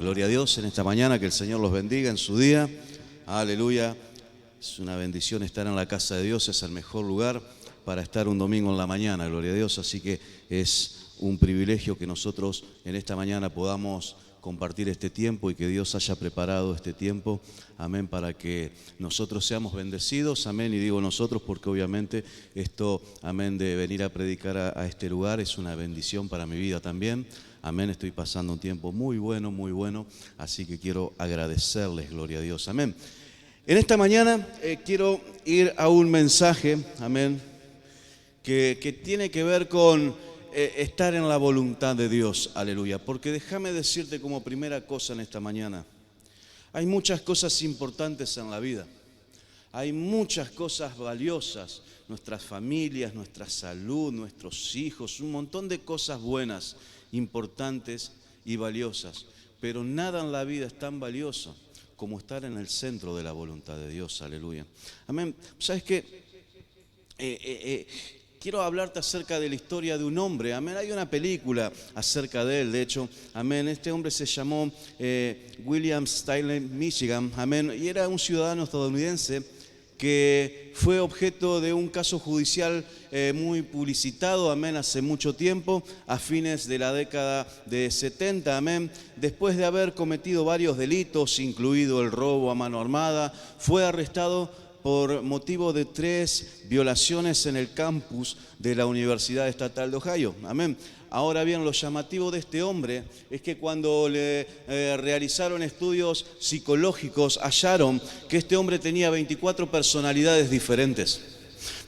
Gloria a Dios en esta mañana, que el Señor los bendiga en su día. Aleluya. Es una bendición estar en la casa de Dios, es el mejor lugar para estar un domingo en la mañana, gloria a Dios. Así que es un privilegio que nosotros en esta mañana podamos compartir este tiempo y que Dios haya preparado este tiempo, amén, para que nosotros seamos bendecidos, amén, y digo nosotros porque obviamente esto, amén, de venir a predicar a este lugar es una bendición para mi vida también, amén, estoy pasando un tiempo muy bueno, así que quiero agradecerles, gloria a Dios, amén. En esta mañana quiero ir a un mensaje, amén, que tiene que ver con estar en la voluntad de Dios, aleluya. Porque déjame decirte como primera cosa en esta mañana, hay muchas cosas importantes en la vida, hay muchas cosas valiosas, nuestras familias, nuestra salud, nuestros hijos, un montón de cosas buenas, importantes y valiosas, pero nada en la vida es tan valioso como estar en el centro de la voluntad de Dios, aleluya. Amén. ¿Sabes qué? Quiero hablarte acerca de la historia de un hombre, amén, hay una película acerca de él, de hecho, amén, este hombre se llamó William Stanley Michigan, amén, y era un ciudadano estadounidense que fue objeto de un caso judicial muy publicitado, amén, hace mucho tiempo, a fines de la década de 70, amén, después de haber cometido varios delitos, incluido el robo a mano armada, fue arrestado por motivo de 3 violaciones en el campus de la Universidad Estatal de Ohio. Amén. Ahora bien, lo llamativo de este hombre es que cuando le realizaron estudios psicológicos, hallaron que este hombre tenía 24 personalidades diferentes.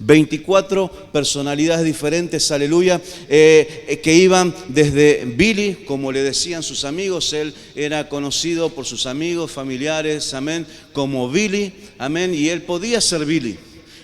24 personalidades diferentes, aleluya, que iban desde Billy, como le decían sus amigos, él era conocido por sus amigos, familiares, amén, como Billy, amén, y él podía ser Billy.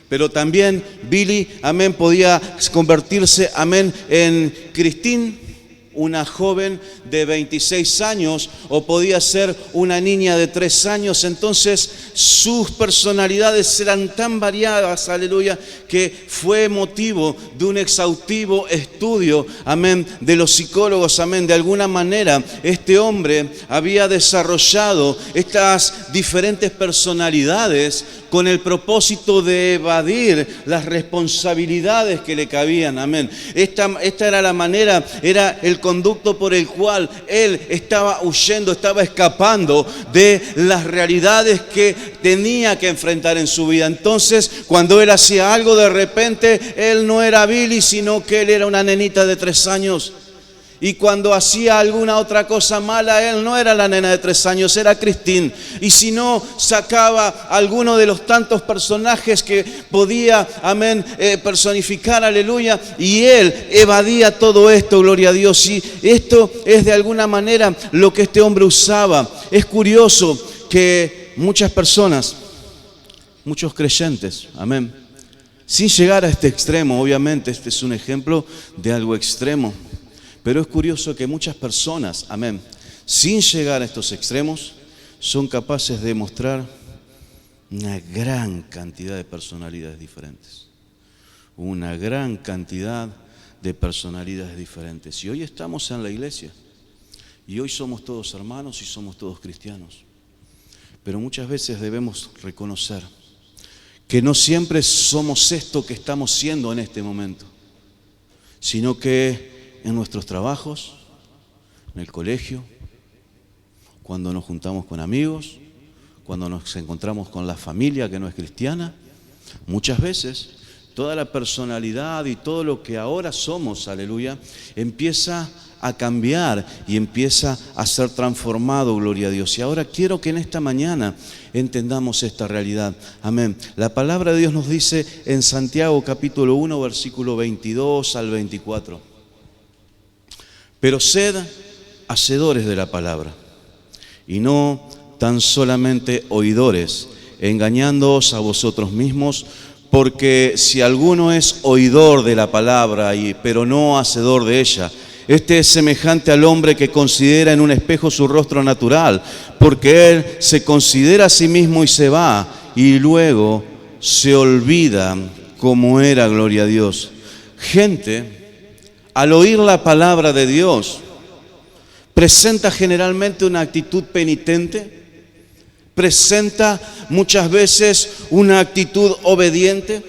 Pero también Billy, amén, podía convertirse, amén, en Christine, una joven de 26 años, o podía ser una niña de 3 años. Entonces sus personalidades eran tan variadas, aleluya, que fue motivo de un exhaustivo estudio, amén, de los psicólogos, amén. De alguna manera este hombre había desarrollado estas diferentes personalidades con el propósito de evadir las responsabilidades que le cabían, amén. Esta era la manera, era el conducto por el cual él estaba huyendo, estaba escapando de las realidades que tenía que enfrentar en su vida. Entonces, cuando él hacía algo, de repente, él no era Billy, sino que él era una nenita de 3 años. Y cuando hacía alguna otra cosa mala, él no era la nena de 3 años, era Christine. Y si no, sacaba alguno de los tantos personajes que podía, amén, personificar, aleluya. Y él evadía todo esto, gloria a Dios. Y esto es de alguna manera lo que este hombre usaba. Es curioso que muchas personas, muchos creyentes, amén, sin llegar a este extremo, obviamente este es un ejemplo de algo extremo. Pero es curioso que muchas personas, amén, sin llegar a estos extremos, son capaces de mostrar una gran cantidad de personalidades diferentes. Una gran cantidad de personalidades diferentes. Y hoy estamos en la iglesia. Y hoy somos todos hermanos y somos todos cristianos. Pero muchas veces debemos reconocer que no siempre somos esto que estamos siendo en este momento, sino que en nuestros trabajos, en el colegio, cuando nos juntamos con amigos, cuando nos encontramos con la familia que no es cristiana, muchas veces toda la personalidad y todo lo que ahora somos, aleluya, empieza a cambiar y empieza a ser transformado, gloria a Dios. Y ahora quiero que en esta mañana entendamos esta realidad, amén. La palabra de Dios nos dice en Santiago capítulo 1, versículo 22 al 24. Pero sed hacedores de la palabra, y no tan solamente oidores, engañándoos a vosotros mismos, porque si alguno es oidor de la palabra, pero no hacedor de ella, este es semejante al hombre que considera en un espejo su rostro natural, porque él se considera a sí mismo y se va, y luego se olvida cómo era, gloria a Dios. Gente, al oír la palabra de Dios, presenta generalmente una actitud penitente, presenta muchas veces una actitud obediente,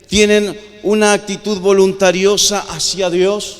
tienen una actitud voluntariosa hacia Dios.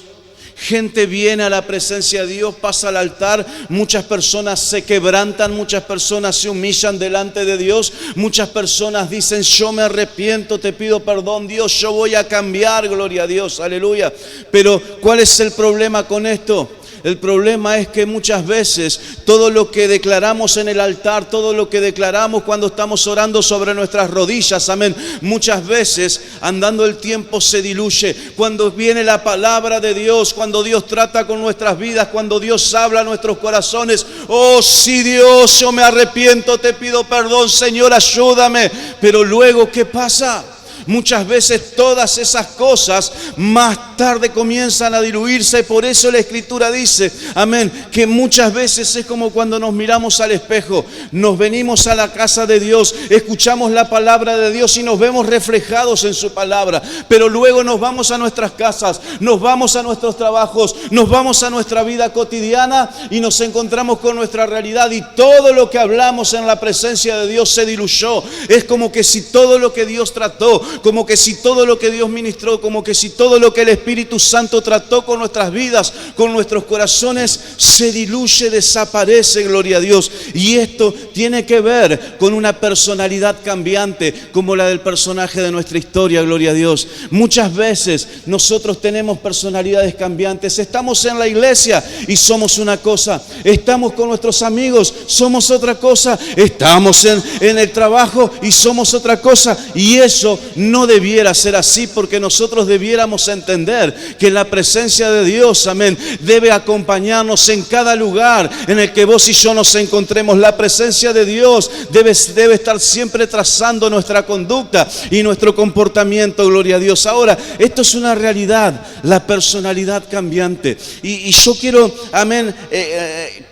Gente viene a la presencia de Dios, pasa al altar, muchas personas se quebrantan, muchas personas se humillan delante de Dios, muchas personas dicen: yo me arrepiento, te pido perdón, Dios, yo voy a cambiar, gloria a Dios, aleluya. Pero ¿cuál es el problema con esto? El problema es que muchas veces todo lo que declaramos en el altar, todo lo que declaramos cuando estamos orando sobre nuestras rodillas, amén, muchas veces andando el tiempo se diluye. Cuando viene la palabra de Dios, cuando Dios trata con nuestras vidas, cuando Dios habla a nuestros corazones: oh sí, Dios, yo me arrepiento, te pido perdón, Señor, ayúdame. Pero luego, ¿qué pasa? Muchas veces todas esas cosas más tarde comienzan a diluirse. Por eso la Escritura dice, amén, que muchas veces es como cuando nos miramos al espejo. Nos venimos a la casa de Dios, escuchamos la palabra de Dios y nos vemos reflejados en su palabra. Pero luego nos vamos a nuestras casas, nos vamos a nuestros trabajos, nos vamos a nuestra vida cotidiana y nos encontramos con nuestra realidad, y todo lo que hablamos en la presencia de Dios se diluyó. Es como que si todo lo que Dios trató, como que si todo lo que Dios ministró, como que si todo lo que el Espíritu Santo trató con nuestras vidas, con nuestros corazones, se diluye, desaparece, gloria a Dios. Y esto tiene que ver con una personalidad cambiante, como la del personaje de nuestra historia, gloria a Dios. Muchas veces nosotros tenemos personalidades cambiantes. Estamos en la iglesia y somos una cosa, estamos con nuestros amigos, somos otra cosa, estamos en el trabajo y somos otra cosa. Y eso no debiera ser así, porque nosotros debiéramos entender que la presencia de Dios, amén, debe acompañarnos en cada lugar en el que vos y yo nos encontremos. La presencia de Dios debe estar siempre trazando nuestra conducta y nuestro comportamiento, gloria a Dios. Ahora, esto es una realidad, la personalidad cambiante. Y yo quiero, amén,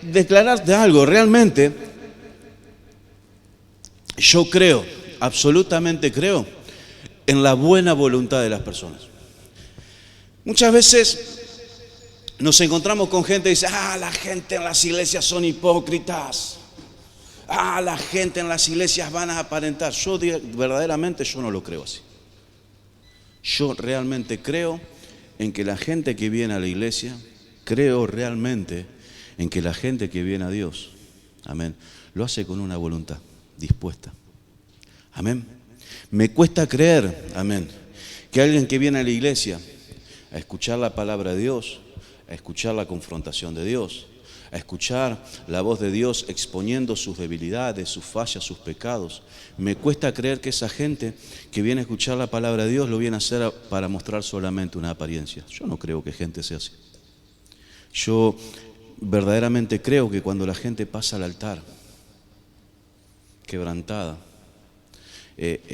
declararte algo. Realmente, yo creo, absolutamente creo, en la buena voluntad de las personas. Muchas veces nos encontramos con gente que dice: la gente en las iglesias son hipócritas. La gente en las iglesias van a aparentar. Verdaderamente yo no lo creo así. Yo realmente creo en que la gente que viene a la iglesia, creo realmente en que la gente que viene a Dios, amén, lo hace con una voluntad dispuesta. Amén. Me cuesta creer, amén, que alguien que viene a la iglesia a escuchar la palabra de Dios, a escuchar la confrontación de Dios, a escuchar la voz de Dios exponiendo sus debilidades, sus fallas, sus pecados, me cuesta creer que esa gente que viene a escuchar la palabra de Dios lo viene a hacer para mostrar solamente una apariencia. Yo no creo que gente sea así. Yo verdaderamente creo que cuando la gente pasa al altar quebrantada,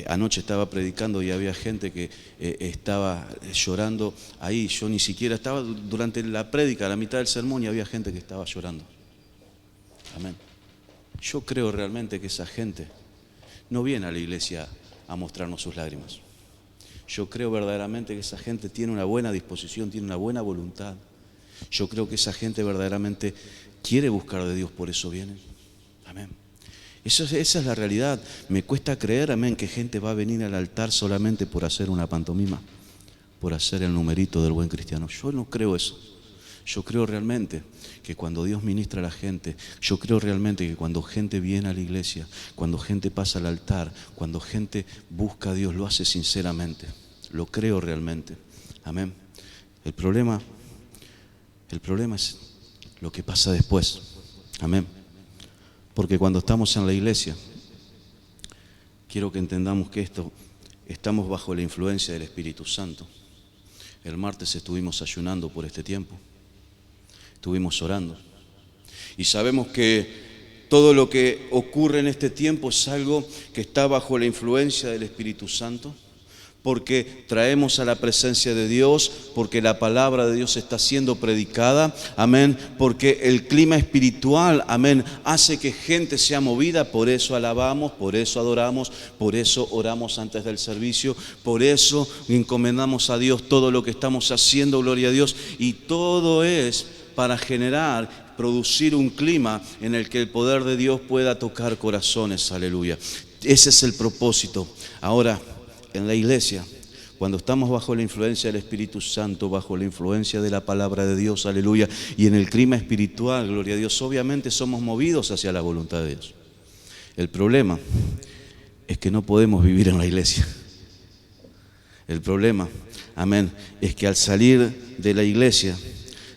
anoche estaba predicando y había gente que estaba llorando ahí. Yo ni siquiera estaba durante la prédica, a la mitad del sermón, y había gente que estaba llorando. Amén. Yo creo realmente que esa gente no viene a la iglesia a mostrarnos sus lágrimas. Yo creo verdaderamente que esa gente tiene una buena disposición, tiene una buena voluntad. Yo creo que esa gente verdaderamente quiere buscar de Dios, por eso vienen. Amén. Esa es la realidad. Me cuesta creer, amén, que gente va a venir al altar solamente por hacer una pantomima, por hacer el numerito del buen cristiano. Yo no creo eso. Yo creo realmente que cuando Dios ministra a la gente, yo creo realmente que cuando gente viene a la iglesia, cuando gente pasa al altar, cuando gente busca a Dios, lo hace sinceramente. Lo creo realmente. Amén. El problema es lo que pasa después. Amén. Porque cuando estamos en la iglesia, quiero que entendamos que estamos bajo la influencia del Espíritu Santo. El martes estuvimos ayunando por este tiempo, estuvimos orando. Y sabemos que todo lo que ocurre en este tiempo es algo que está bajo la influencia del Espíritu Santo, porque traemos a la presencia de Dios, porque la palabra de Dios está siendo predicada, amén, porque el clima espiritual, amén, hace que gente sea movida. Por eso alabamos, por eso adoramos, por eso oramos antes del servicio, por eso encomendamos a Dios todo lo que estamos haciendo, gloria a Dios, y todo es para generar producir un clima en el que el poder de Dios pueda tocar corazones, aleluya. Ese es el propósito. Ahora, en la iglesia, cuando estamos bajo la influencia del Espíritu Santo, bajo la influencia de la palabra de Dios, aleluya, y en el clima espiritual, gloria a Dios, obviamente somos movidos hacia la voluntad de Dios. El problema es que no podemos vivir en la iglesia. El problema, amén, es que al salir de la iglesia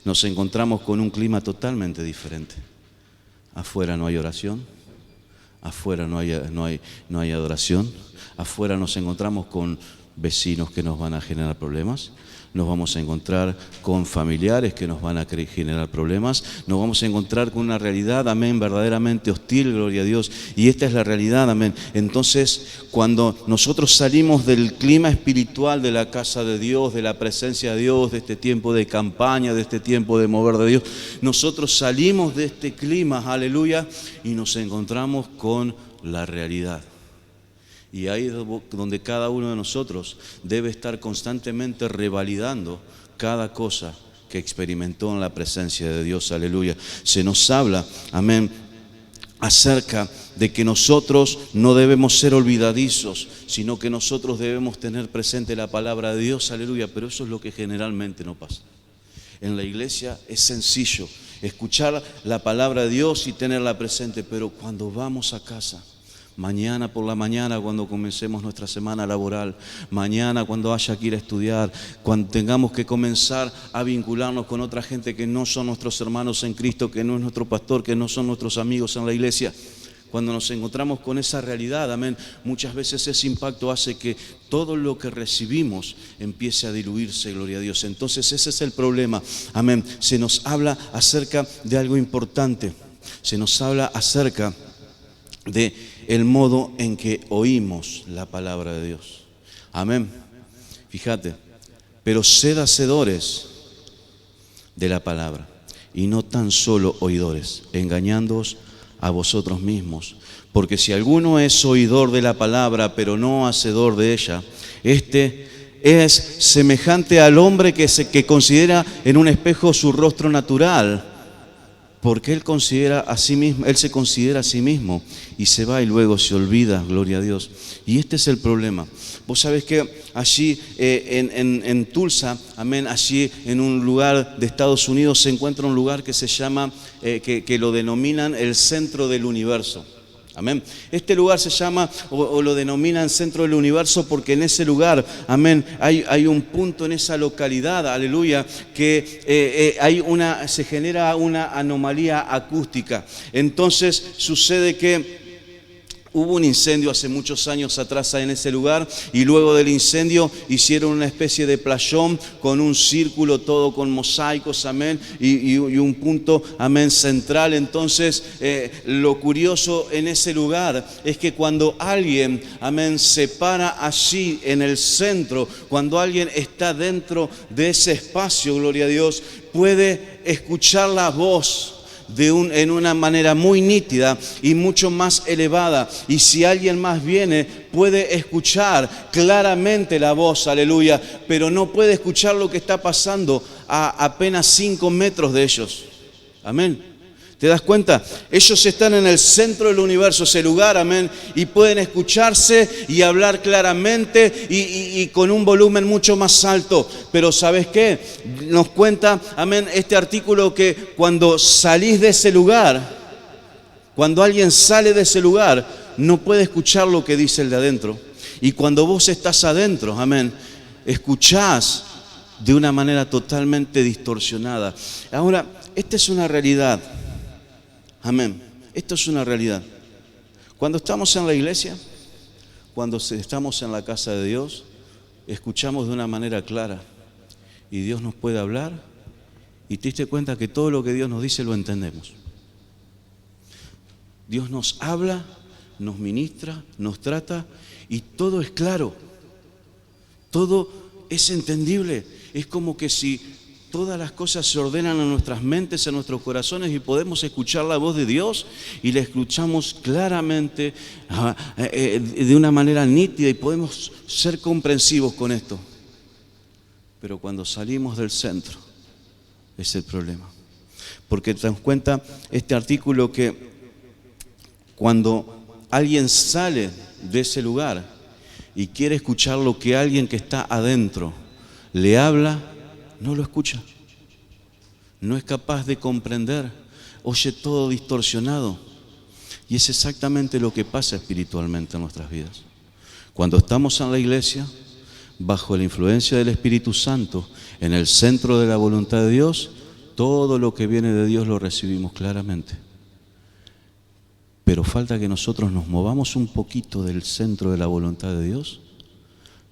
nos encontramos con un clima totalmente diferente. Afuera no hay oración, afuera no hay adoración, afuera nos encontramos con vecinos que nos van a generar problemas, nos vamos a encontrar con familiares que nos van a generar problemas, nos vamos a encontrar con una realidad, amén, verdaderamente hostil, gloria a Dios, y esta es la realidad, amén. Entonces, cuando nosotros salimos del clima espiritual de la casa de Dios, de la presencia de Dios, de este tiempo de campaña, de este tiempo de mover de Dios, nosotros salimos de este clima, aleluya, y nos encontramos con la realidad. Y ahí es donde cada uno de nosotros debe estar constantemente revalidando cada cosa que experimentó en la presencia de Dios, aleluya. Se nos habla, amén, acerca de que nosotros no debemos ser olvidadizos, sino que nosotros debemos tener presente la palabra de Dios, aleluya. Pero eso es lo que generalmente no pasa. En la iglesia es sencillo escuchar la palabra de Dios y tenerla presente, pero cuando vamos a casa, mañana por la mañana cuando comencemos nuestra semana laboral, mañana cuando haya que ir a estudiar, cuando tengamos que comenzar a vincularnos con otra gente que no son nuestros hermanos en Cristo, que no es nuestro pastor, que no son nuestros amigos en la iglesia, cuando nos encontramos con esa realidad, amén, muchas veces ese impacto hace que todo lo que recibimos empiece a diluirse, gloria a Dios. Entonces ese es el problema, amén. Se nos habla acerca de algo importante, se nos habla acerca de el modo en que oímos la palabra de Dios. Amén. Fíjate, pero sed hacedores de la palabra y no tan solo oidores, engañándoos a vosotros mismos. Porque si alguno es oidor de la palabra, pero no hacedor de ella, este es semejante al hombre que considera en un espejo su rostro natural, porque él se considera a sí mismo y se va y luego se olvida, gloria a Dios. Y este es el problema. Vos sabés que allí en Tulsa, amén, allí en un lugar de Estados Unidos se encuentra un lugar que se llama, que lo denominan el centro del universo. Amén. Este lugar se llama o lo denominan centro del universo porque en ese lugar, amén, hay un punto en esa localidad, aleluya, que se genera una anomalía acústica. Entonces sucede que hubo un incendio hace muchos años atrás en ese lugar y luego del incendio hicieron una especie de playón con un círculo todo con mosaicos, amén, y un punto, amén, central. Entonces lo curioso en ese lugar es que cuando alguien, amén, se para allí en el centro, cuando alguien está dentro de ese espacio, gloria a Dios, puede escuchar la voz en una manera muy nítida y mucho más elevada. Y si alguien más viene, puede escuchar claramente la voz, aleluya, pero no puede escuchar lo que está pasando a apenas 5 metros de ellos. Amén. ¿Te das cuenta? Ellos están en el centro del universo, ese lugar, amén, y pueden escucharse y hablar claramente y con un volumen mucho más alto. Pero ¿sabes qué? Nos cuenta, amén, este artículo que cuando salís de ese lugar, cuando alguien sale de ese lugar, no puede escuchar lo que dice el de adentro. Y cuando vos estás adentro, amén, escuchás de una manera totalmente distorsionada. Ahora, esta es una realidad. Amén. Esto es una realidad. Cuando estamos en la iglesia, cuando estamos en la casa de Dios, escuchamos de una manera clara y Dios nos puede hablar y te diste cuenta que todo lo que Dios nos dice lo entendemos. Dios nos habla, nos ministra, nos trata y todo es claro. Todo es entendible. Es como que si todas las cosas se ordenan en nuestras mentes, en nuestros corazones y podemos escuchar la voz de Dios y la escuchamos claramente, de una manera nítida y podemos ser comprensivos con esto. Pero cuando salimos del centro es el problema. porque te das cuenta este artículo que cuando alguien sale de ese lugar y quiere escuchar lo que alguien que está adentro le habla, no lo escucha. No es capaz de comprender, oye todo distorsionado. Y es exactamente lo que pasa espiritualmente en nuestras vidas. Cuando estamos en la iglesia, bajo la influencia del Espíritu Santo, en el centro de la voluntad de Dios, todo lo que viene de Dios lo recibimos claramente. Pero falta que nosotros nos movamos un poquito del centro de la voluntad de Dios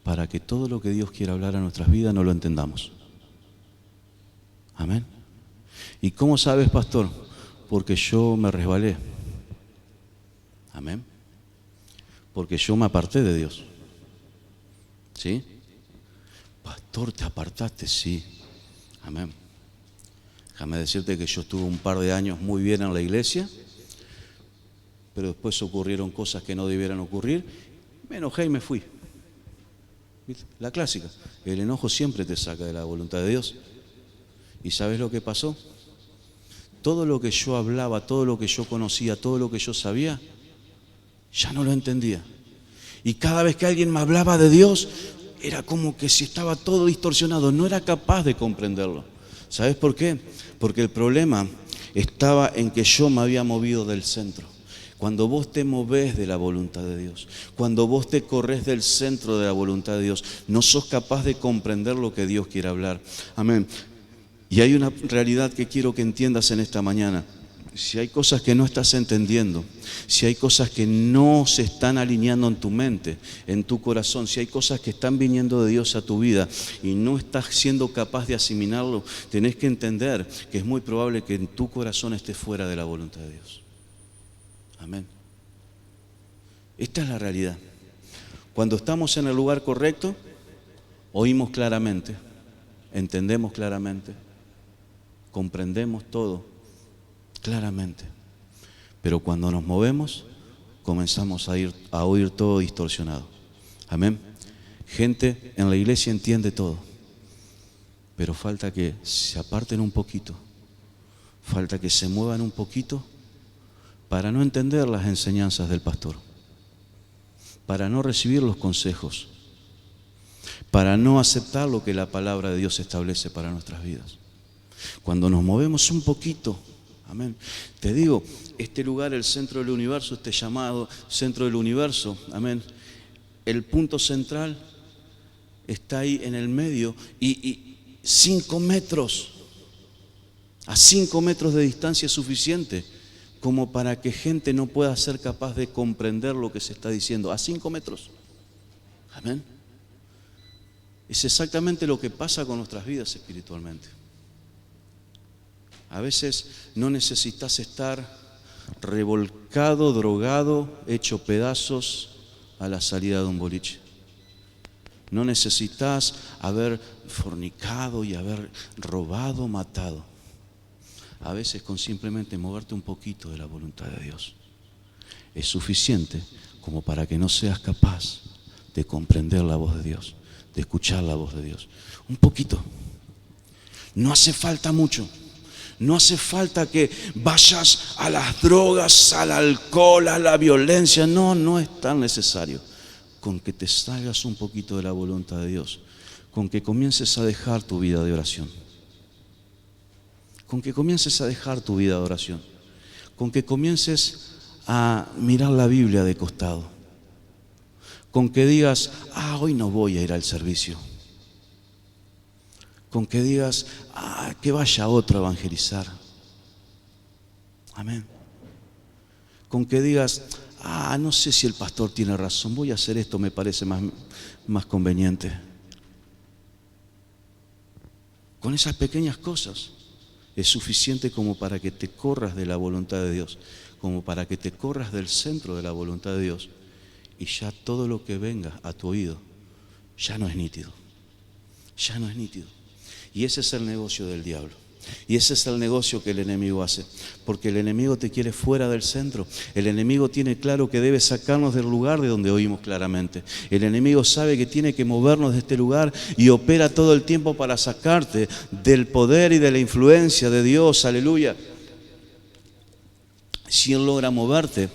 para que todo lo que Dios quiera hablar a nuestras vidas no lo entendamos. Amén. ¿Y cómo sabes, pastor? Porque yo me resbalé. Amén. Porque yo me aparté de Dios. ¿Sí? Pastor, ¿te apartaste? Sí. Amén. Déjame decirte que yo estuve un par de años muy bien en la iglesia, pero después ocurrieron cosas que no debieran ocurrir. Me enojé y me fui. ¿Viste? La clásica. El enojo siempre te saca de la voluntad de Dios. ¿Y sabes lo que pasó? Todo lo que yo hablaba, todo lo que yo conocía, todo lo que yo sabía, ya no lo entendía. Y cada vez que alguien me hablaba de Dios, era como que si estaba todo distorsionado, no era capaz de comprenderlo. ¿Sabes por qué? Porque el problema estaba en que yo me había movido del centro. Cuando vos te movés de la voluntad de Dios, cuando vos te corres del centro de la voluntad de Dios, no sos capaz de comprender lo que Dios quiere hablar. Amén. Y hay una realidad que quiero que entiendas en esta mañana. Si hay cosas que no estás entendiendo, si hay cosas que no se están alineando en tu mente, en tu corazón, si hay cosas que están viniendo de Dios a tu vida y no estás siendo capaz de asimilarlo, tenés que entender que es muy probable que en tu corazón esté fuera de la voluntad de Dios. Amén. Esta es la realidad. Cuando estamos en el lugar correcto, oímos claramente, entendemos claramente, comprendemos todo claramente. Pero cuando nos movemos, comenzamos a oír todo distorsionado. Amén. Gente en la iglesia entiende todo, pero falta que se aparten un poquito, falta que se muevan un poquito para no entender las enseñanzas del pastor, para no recibir los consejos, para no aceptar lo que la palabra de Dios establece para nuestras vidas. Cuando nos movemos un poquito, amén. Te digo, este lugar, el centro del universo, este llamado centro del universo, amén. El punto central está ahí en el medio y 5 metros, a 5 metros de distancia es suficiente como para que gente no pueda ser capaz de comprender lo que se está diciendo. A 5 metros. Amén. Es exactamente lo que pasa con nuestras vidas espiritualmente. A veces no necesitas estar revolcado, drogado, hecho pedazos a la salida de un boliche. No necesitas haber fornicado y haber robado, matado. A veces con simplemente moverte un poquito de la voluntad de Dios es suficiente como para que no seas capaz de comprender la voz de Dios, de escuchar la voz de Dios. Un poquito. No hace falta mucho. No hace falta que vayas a las drogas, al alcohol, a la violencia. No, no es tan necesario. Con que te salgas un poquito de la voluntad de Dios, con que comiences a dejar tu vida de oración, con que comiences a dejar tu vida de oración, con que comiences a mirar la Biblia de costado, con que digas, hoy no voy a ir al servicio, con que digas, que vaya otro a evangelizar. Amén. Con que digas, no sé si el pastor tiene razón, voy a hacer esto, me parece más conveniente. Con esas pequeñas cosas es suficiente como para que te corras de la voluntad de Dios, como para que te corras del centro de la voluntad de Dios, y ya todo lo que venga a tu oído ya no es nítido, ya no es nítido. Y ese es el negocio del diablo. Y ese es el negocio que el enemigo hace, porque el enemigo te quiere fuera del centro. El enemigo tiene claro que debe sacarnos del lugar de donde oímos claramente. El enemigo sabe que tiene que movernos de este lugar y opera todo el tiempo para sacarte del poder y de la influencia de Dios. Aleluya. si Él logra moverte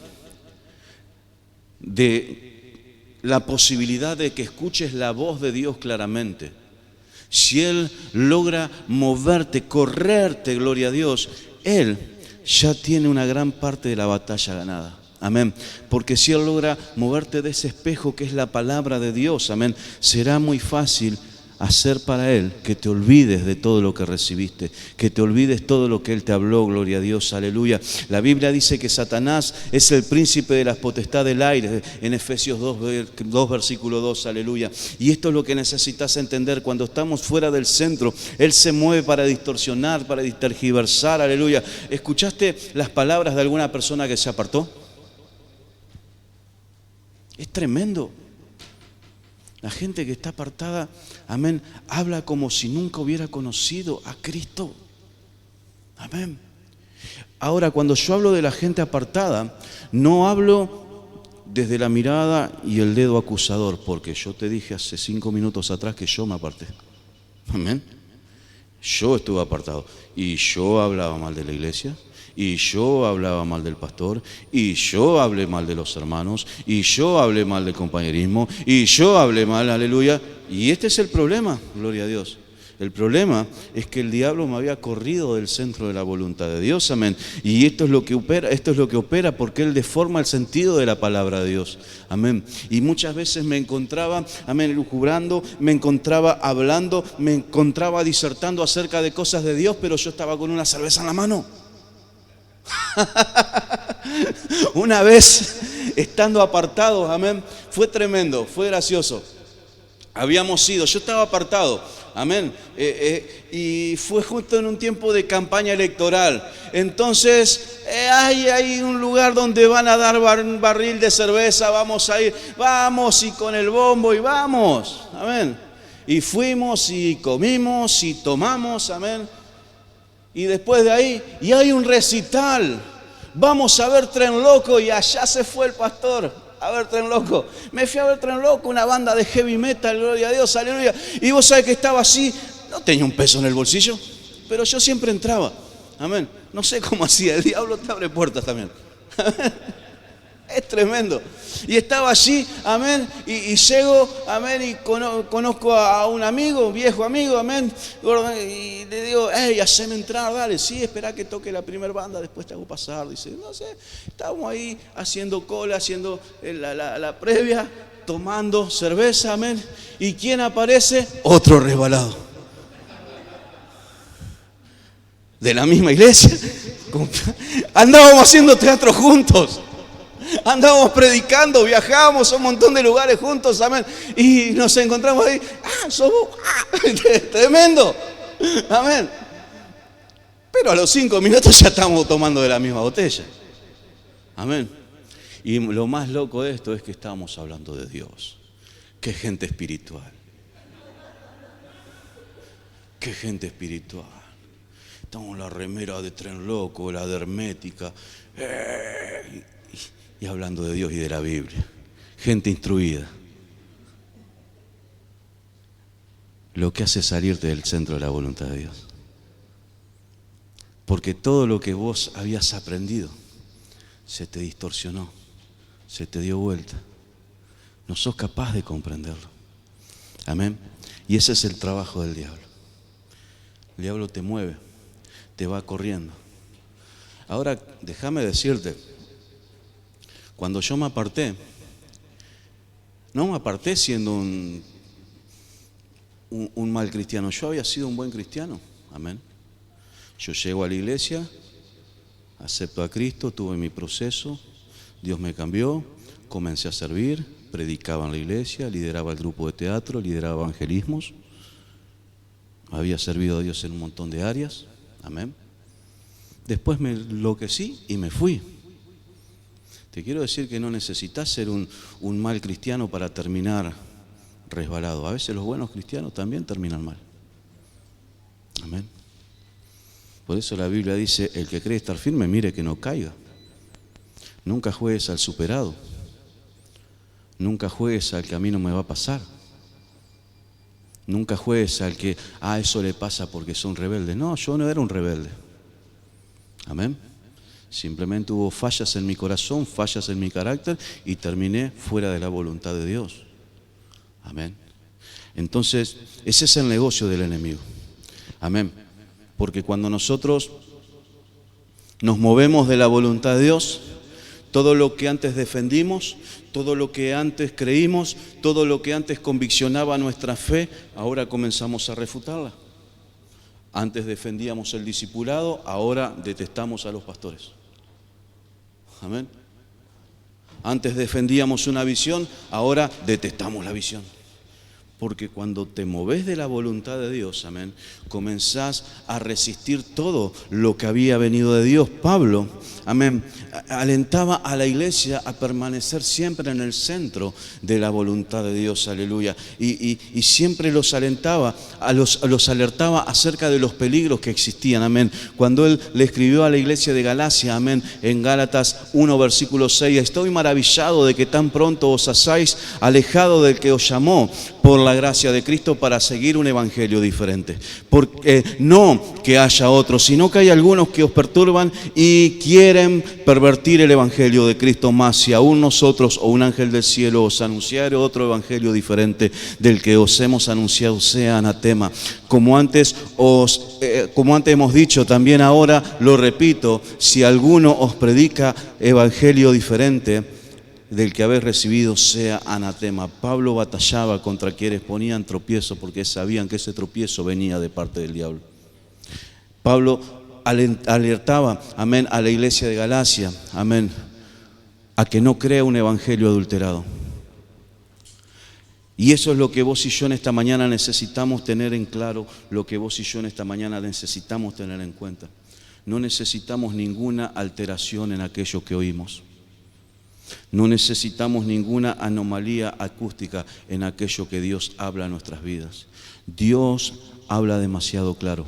de la posibilidad de que escuches la voz de Dios claramente, si Él logra moverte, correrte, gloria a Dios, Él ya tiene una gran parte de la batalla ganada. Amén. Porque si Él logra moverte de ese espejo que es la palabra de Dios, amén, será muy fácil hacer para Él que te olvides de todo lo que recibiste, que te olvides todo lo que Él te habló, gloria a Dios, aleluya. La Biblia dice que Satanás es el príncipe de las potestades del aire, en Efesios 2 versículo 2, aleluya. Y esto es lo que necesitas entender: cuando estamos fuera del centro, Él se mueve para distorsionar, para tergiversar, aleluya. ¿Escuchaste las palabras de alguna persona que se apartó? Es tremendo. La gente que está apartada, amén, habla como si nunca hubiera conocido a Cristo. Amén. Ahora, cuando yo hablo de la gente apartada, no hablo desde la mirada y el dedo acusador, porque yo te dije hace 5 minutos atrás que yo me aparté. Amén. Yo estuve apartado y yo hablaba mal de la iglesia, y yo hablaba mal del pastor, y yo hablé mal de los hermanos, y yo hablé mal del compañerismo, y yo hablé mal, aleluya. Y este es el problema, gloria a Dios. El problema es que el diablo me había corrido del centro de la voluntad de Dios, amén. Y esto es lo que opera, porque él deforma el sentido de la palabra de Dios, amén. Y muchas veces me encontraba, amén, lucubrando, me encontraba hablando, me encontraba disertando acerca de cosas de Dios, pero yo estaba con una cerveza en la mano. Una vez, estando apartados, amén, fue tremendo, fue gracioso. Habíamos ido, yo estaba apartado, amén, y fue justo en un tiempo de campaña electoral. Entonces hay un lugar donde van a dar barril de cerveza, vamos a ir, vamos, y con el bombo, y vamos, amén. Y fuimos y comimos y tomamos, amén. Y después de ahí, y hay un recital, vamos a ver Tren Loco, y allá se fue el pastor a ver Tren Loco. Me fui a ver Tren Loco, una banda de heavy metal, gloria a Dios, aleluya. Y vos sabés que estaba así, no tenía un peso en el bolsillo, pero yo siempre entraba, amén. No sé cómo hacía, el diablo te abre puertas también. Es tremendo. Y estaba allí, amén, y llego, amén, y conozco a un amigo, un viejo amigo, amén, y le digo, hey, haceme entrar, dale, sí, espera que toque la primera banda, después te hago pasar. Dice, no sé, estábamos ahí haciendo cola, haciendo la previa, tomando cerveza, amén, y ¿quién aparece? Otro resbalado. De la misma iglesia. Andábamos haciendo teatro juntos. Andábamos predicando, viajábamos a un montón de lugares juntos, amén. Y nos encontramos ahí, tremendo, amén. Pero a los 5 minutos ya estamos tomando de la misma botella, amén. Y lo más loco de esto es que estábamos hablando de Dios. Qué gente espiritual. Qué gente espiritual. Estamos en la remera de Tren Loco, la de Hermética, y hablando de Dios y de la Biblia. Gente instruida. Lo que hace salirte del centro de la voluntad de Dios. Porque todo lo que vos habías aprendido se te distorsionó, se te dio vuelta. No sos capaz de comprenderlo. Amén. Y ese es el trabajo del diablo. El diablo te mueve, te va corriendo. Ahora, déjame decirte, cuando yo me aparté, no me aparté siendo un mal cristiano. Yo había sido un buen cristiano. Amén. Yo llego a la iglesia, acepto a Cristo, tuve mi proceso, Dios me cambió, comencé a servir, predicaba en la iglesia, lideraba el grupo de teatro, lideraba evangelismos, había servido a Dios en un montón de áreas. Amén. Después me enloquecí y me fui. Te quiero decir que no necesitas ser un mal cristiano para terminar resbalado. A veces los buenos cristianos también terminan mal. Amén. Por eso la Biblia dice, el que cree estar firme, mire que no caiga. Nunca juegues al superado. Nunca juegues al que a mí no me va a pasar. Nunca juegues al que, eso le pasa porque son rebeldes. No, yo no era un rebelde. Amén. Simplemente hubo fallas en mi corazón, fallas en mi carácter y terminé fuera de la voluntad de Dios. Amén. Entonces, ese es el negocio del enemigo. Amén. Porque cuando nosotros nos movemos de la voluntad de Dios, todo lo que antes defendimos, todo lo que antes creímos, todo lo que antes conviccionaba nuestra fe, ahora comenzamos a refutarla. Antes defendíamos el discipulado, ahora detestamos a los pastores. Amén. Antes defendíamos una visión, ahora detestamos la visión. Porque cuando te moves de la voluntad de Dios, amén, comenzás a resistir todo lo que había venido de Dios. Pablo, amén, alentaba a la iglesia a permanecer siempre en el centro de la voluntad de Dios, aleluya. Y siempre los alentaba, los alertaba acerca de los peligros que existían, amén. Cuando él le escribió a la iglesia de Galacia, amén, en Gálatas 1, versículo 6, estoy maravillado de que tan pronto os hasáis alejado del que os llamó por la gracia de Cristo para seguir un evangelio diferente. Porque no que haya otros, sino que hay algunos que os perturban y quieren pervertir el evangelio de Cristo más. Si aún nosotros o un ángel del cielo os anunciare otro evangelio diferente del que os hemos anunciado, sea anatema. Como antes hemos dicho, también ahora lo repito, si alguno os predica evangelio diferente del que habéis recibido, sea anatema. Pablo batallaba contra quienes ponían tropiezo porque sabían que ese tropiezo venía de parte del diablo. Pablo alertaba, amén, a la iglesia de Galacia, amén, a que no crea un evangelio adulterado. Y eso es lo que vos y yo en esta mañana necesitamos tener en claro, lo que vos y yo en esta mañana necesitamos tener en cuenta. No necesitamos ninguna alteración en aquello que oímos. No necesitamos ninguna anomalía acústica en aquello que Dios habla en nuestras vidas. Dios habla demasiado claro.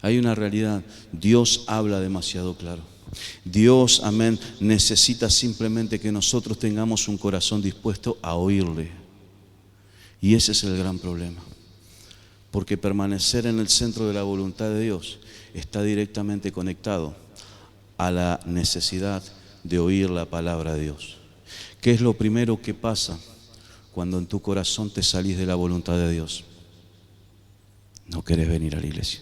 Hay una realidad, Dios habla demasiado claro. Dios, amén, necesita simplemente que nosotros tengamos un corazón dispuesto a oírle. Y ese es el gran problema. Porque permanecer en el centro de la voluntad de Dios está directamente conectado a la necesidad de oír la palabra de Dios. ¿Qué es lo primero que pasa cuando en tu corazón te salís de la voluntad de Dios? No querés venir a la iglesia.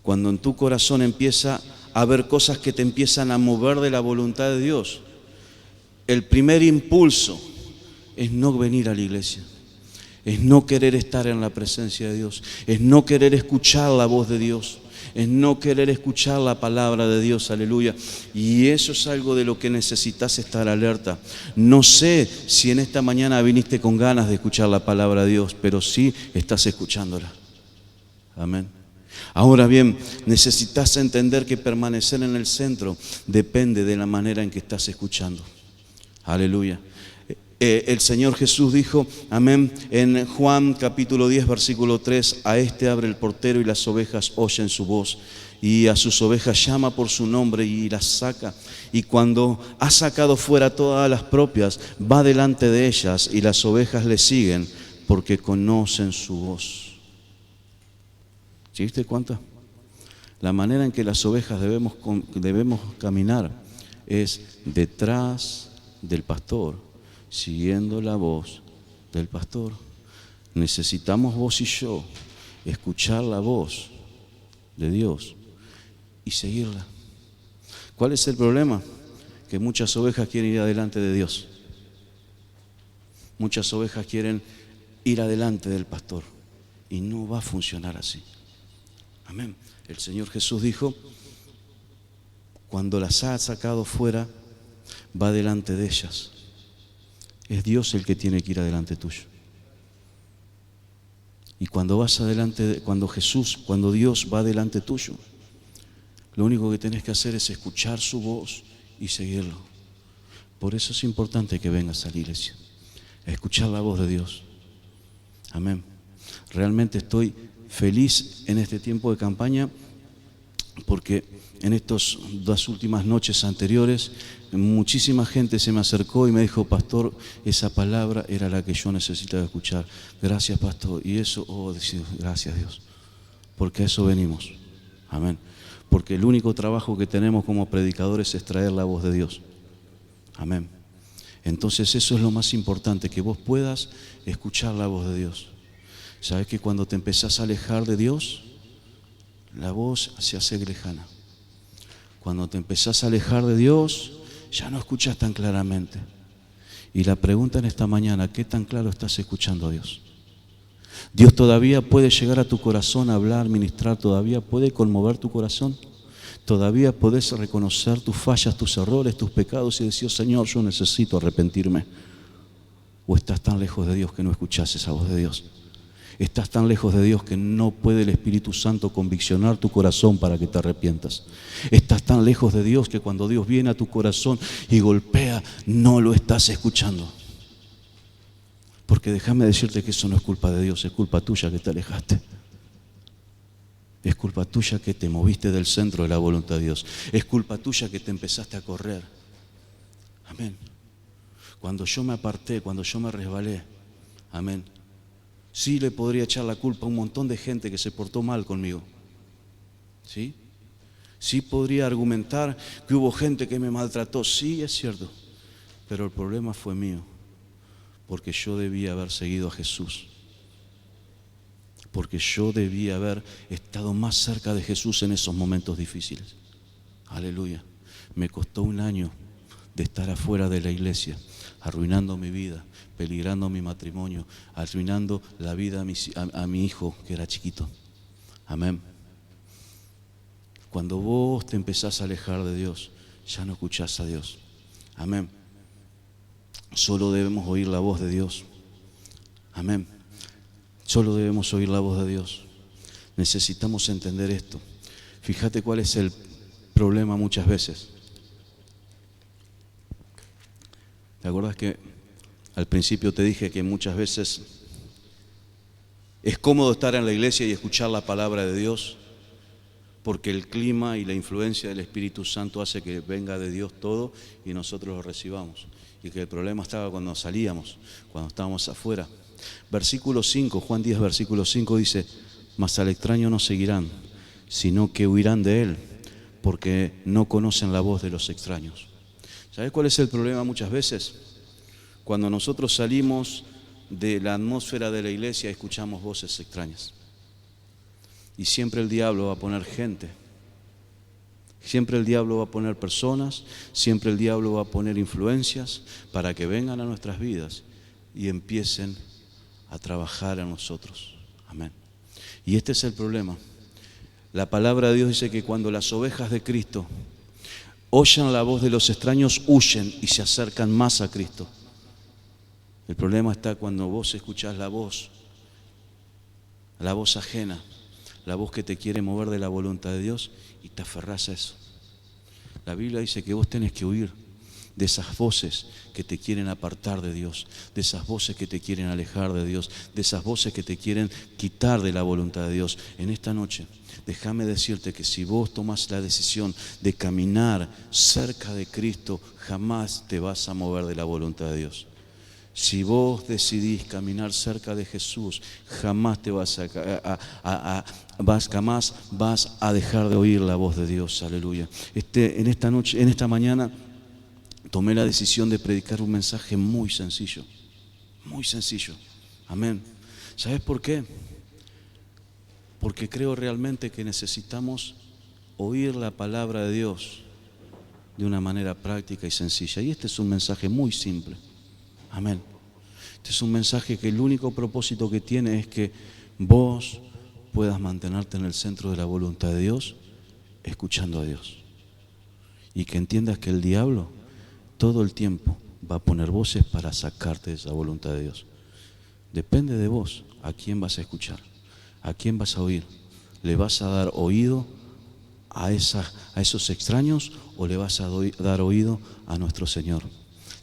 Cuando en tu corazón empieza a haber cosas que te empiezan a mover de la voluntad de Dios, el primer impulso es no venir a la iglesia. Es no querer estar en la presencia de Dios. Es no querer escuchar la voz de Dios. Es no querer escuchar la palabra de Dios, aleluya. Y eso es algo de lo que necesitas estar alerta. No sé si en esta mañana viniste con ganas de escuchar la palabra de Dios, pero sí estás escuchándola. Amén. Ahora bien, necesitas entender que permanecer en el centro depende de la manera en que estás escuchando. Aleluya. El Señor Jesús dijo, amén, en Juan capítulo 10, versículo 3, a este abre el portero y las ovejas oyen su voz, y a sus ovejas llama por su nombre y las saca. Y cuando ha sacado fuera todas las propias, va delante de ellas y las ovejas le siguen porque conocen su voz. ¿Sí viste cuánto? La manera en que las ovejas debemos caminar es detrás del pastor, siguiendo la voz del pastor. Necesitamos vos y yo escuchar la voz de Dios y seguirla. ¿Cuál es el problema? Que muchas ovejas quieren ir adelante de Dios. Muchas ovejas quieren ir adelante del pastor y no va a funcionar así. Amén. El Señor Jesús dijo, cuando las ha sacado fuera, va delante de ellas. Es Dios el que tiene que ir adelante tuyo. Y cuando vas adelante, cuando Dios va delante tuyo, lo único que tenés que hacer es escuchar su voz y seguirlo. Por eso es importante que vengas a la iglesia, a escuchar la voz de Dios. Amén. Realmente estoy feliz en este tiempo de campaña porque en estas 2 últimas noches anteriores muchísima gente se me acercó y me dijo, pastor, esa palabra era la que yo necesitaba escuchar. Gracias, pastor. Y eso, gracias Dios, porque a eso venimos, Amén. Porque el único trabajo que tenemos como predicadores es traer la voz de Dios. Amén. Entonces eso es lo más importante, que vos puedas escuchar la voz de Dios. ¿Sabes que cuando te empezás a alejar de Dios, la voz se hace lejana? Cuando te empezás a alejar de Dios, ya no escuchas tan claramente. Y la pregunta en esta mañana, ¿qué tan claro estás escuchando a Dios? Dios todavía puede llegar a tu corazón, hablar, ministrar, todavía puede conmover tu corazón. Todavía podés reconocer tus fallas, tus errores, tus pecados y decir, Señor, yo necesito arrepentirme. ¿O estás tan lejos de Dios que no escuchás esa voz de Dios? Estás tan lejos de Dios que no puede el Espíritu Santo conviccionar tu corazón para que te arrepientas. Estás tan lejos de Dios que cuando Dios viene a tu corazón y golpea, no lo estás escuchando. Porque déjame decirte que eso no es culpa de Dios, es culpa tuya que te alejaste. Es culpa tuya que te moviste del centro de la voluntad de Dios. Es culpa tuya que te empezaste a correr. Amén. Cuando yo me aparté, cuando yo me resbalé, amén. Sí le podría echar la culpa a un montón de gente que se portó mal conmigo. ¿Sí? Sí podría argumentar que hubo gente que me maltrató. Sí, es cierto. Pero el problema fue mío. Porque yo debía haber seguido a Jesús. Porque yo debía haber estado más cerca de Jesús en esos momentos difíciles. Aleluya. Me costó un año de estar afuera de la iglesia, arruinando mi vida, peligrando mi matrimonio, arruinando la vida a mi hijo que era chiquito. Amén. Cuando vos te empezás a alejar de Dios, ya no escuchás a Dios. Amén. Solo debemos oír la voz de Dios. Amén. Solo debemos oír la voz de Dios. Necesitamos entender esto. Fíjate cuál es el problema muchas veces. ¿Te acuerdas que al principio te dije que muchas veces es cómodo estar en la iglesia y escuchar la palabra de Dios? Porque el clima y la influencia del Espíritu Santo hace que venga de Dios todo y nosotros lo recibamos. Y que el problema estaba cuando salíamos, cuando estábamos afuera. Versículo 5, Juan 10, versículo 5 dice, mas al extraño no seguirán, sino que huirán de él, porque no conocen la voz de los extraños. ¿Sabes cuál es el problema muchas veces? Cuando nosotros salimos de la atmósfera de la iglesia escuchamos voces extrañas. Y siempre el diablo va a poner gente. Siempre el diablo va a poner personas, siempre el diablo va a poner influencias para que vengan a nuestras vidas y empiecen a trabajar en nosotros. Amén. Y este es el problema. La palabra de Dios dice que cuando las ovejas de Cristo oyen la voz de los extraños, huyen y se acercan más a Cristo. El problema está cuando vos escuchás la voz ajena, la voz que te quiere mover de la voluntad de Dios y te aferrás a eso. La Biblia dice que vos tenés que huir de esas voces que te quieren apartar de Dios, de esas voces que te quieren alejar de Dios, de esas voces que te quieren quitar de la voluntad de Dios. En esta noche, déjame decirte que si vos tomás la decisión de caminar cerca de Cristo, jamás te vas a mover de la voluntad de Dios. Si vos decidís caminar cerca de Jesús, jamás te jamás vas a dejar de oír la voz de Dios. Aleluya. En esta noche, en esta mañana, tomé la decisión de predicar un mensaje muy sencillo. Muy sencillo. Amén. ¿Sabes por qué? Porque creo realmente que necesitamos oír la palabra de Dios de una manera práctica y sencilla. Y este es un mensaje muy simple. Amén. Este es un mensaje que el único propósito que tiene es que vos puedas mantenerte en el centro de la voluntad de Dios, escuchando a Dios. Y que entiendas que el diablo todo el tiempo va a poner voces para sacarte de esa voluntad de Dios. Depende de vos a quién vas a escuchar, a quién vas a oír. ¿Le vas a dar oído a esos extraños o le vas a dar oído a nuestro Señor?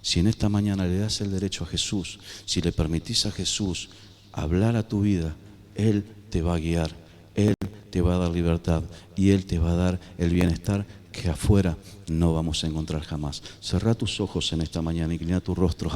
Si en esta mañana le das el derecho a Jesús, si le permitís a Jesús hablar a tu vida, Él te va a guiar, Él te va a dar libertad y Él te va a dar el bienestar que afuera no vamos a encontrar jamás. Cerrá tus ojos en esta mañana, inclina tu rostro.